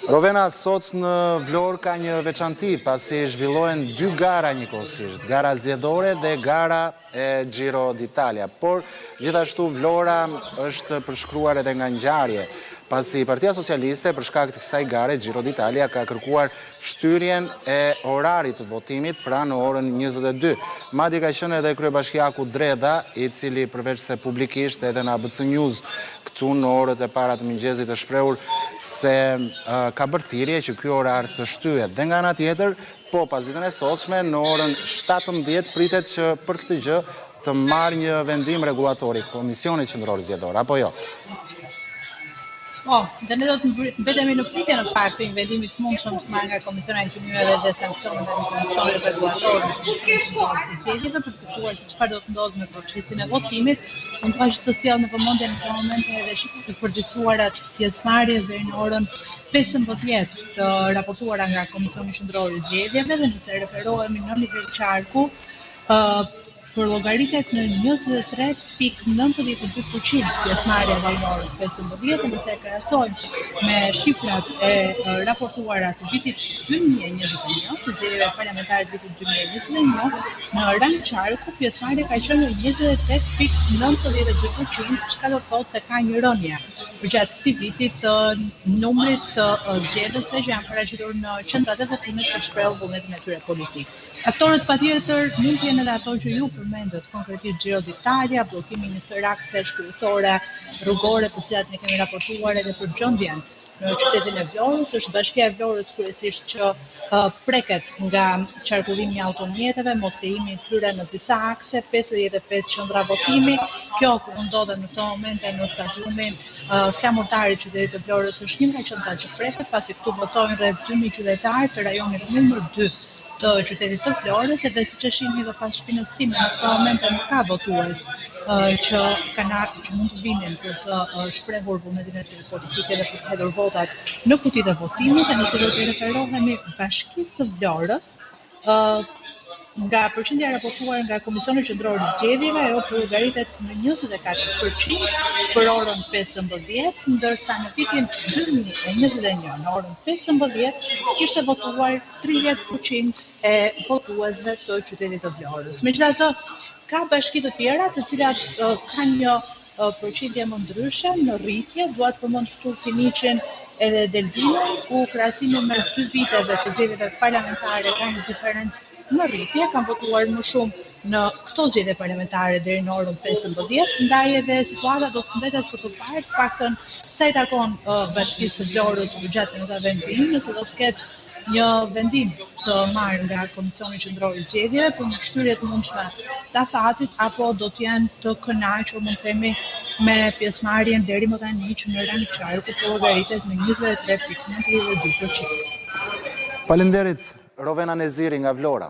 Rovena, sot në Vlorë ka një veçanti pasi zhvillohen dy gara njëkohësisht, gara zgjedhore dhe gara e Giro d'Italia. Por gjithashtu Vlora është përshkruar edhe nga ngjarje, pasi Partia Socialiste për shkak të kësaj gare Giro d'Italia ka kërkuar shtyrjen e orarit të votimit pra në orën 22. Madje ka qenë edhe kryebashkiaku Dreda, i cili përveç se publikisht edhe në ABC News këtu në orët e para të mëngjesit të shprehur se ka bërë thirrje që ky orar të shtyhet. Dhe nga ana tjetër, po pas ditën e sotshme në orën 17 pritet që për këtë gjë të marrë një vendim rregullatori Komisioni Qendror Zgjedhor, apo jo? Po, dhe ne do të mbetemi në pritje në fakt të vendimit të mundshëm të marrë nga Komisioni i Çmimeve dhe Sanksioneve në Komisionin Rregullator të Zgjedhjeve për të kuptuar se çfarë do të ndodhë me procesin e votimit. Unë pa që të sjell në vëmendje në këtë moment edhe shifrat e përgjithësuara të pjesëmarrjes deri në orën 15 të raportuara nga Komisioni Qendror i Zgjedhjeve dhe nëse referohemi në nivel qarku, për llogaritet në 23.92% pjesëmarrje deri në orën 15, nëse e krahasojmë me shifrat e raportuara të vitit 2021, të zgjedhjeve parlamentare të vitit 2021, në rang qarku pjesëmarrja ka qenë në 28.92%, çka do të thotë se ka një rënje përgjatë këtij viti të numrit të zgjedhësve që janë paraqitur në qendrat e votimit për shprehur vullnetin e tyre politik. Aktorët patjetër mund të jenë edhe ato që ju përmendët, konkretisht Giro d'Italia, bllokimi i një akse shkryesore rrugore, të cilat ne kemi raportuar edhe për gjendjen në qytetin e Vlorës. Është Bashkia e Vlorës kryesisht që preket nga qarkullimi i automjeteve, mos lejimi i tyre në disa akse, 55 qendra votimi. Kjo ku ndodhen në këto momente në stadiumin flamurtar i qytetit të Vlorës është një nga qendrat që preket, pasi këtu votojnë rreth 2000 qytetarë të rajonit numër 2 të qytetit të Vlorës, edhe siç e shihni dhe pas shpinës time në këtë moment nuk ka votues që mund të vinin për të shprehur vullnetin e tyre politike dhe për të hedhur votat në kutitë e votimit, dhe nëse do të referohemi Bashkisë së Vlorës, nga përqindja e raportuar nga Komisioni Qendror i Zgjedhjeve, ajo llogaritet në 24% për orën 15, ndërsa në vitin 2021, në orën 15, kishte votuar 30% e votuesve të qytetit të Vlorës. Megjithatë, ka bashki të tjera të cilat kanë një përqindje më ndryshe në rritje. Dua të përmend këtu Finiqin edhe Delvinën, ku krahasimin mes dy viteve të zgjedhjeve parlamentare ka një diferencë në rritje, kanë votuar më shumë në këto zgjedhje parlamentare deri në orën 15, ndaj edhe situata do të mbetet për të parë, paktën sa i takon Bashkisë së Vlorës gjatë këtij vendimi, nëse do të ketë një vendim të marrë nga Komisioni Qendror i Zgjedhjeve për një shtyrje të mundshme të afatit, apo do të janë të kënaqur, mund të themi, me pjesëmarrjen deri më tani që në rang qarku po llogaritet me 23.92%. Faleminderit, Rovena Neziri nga Vlora.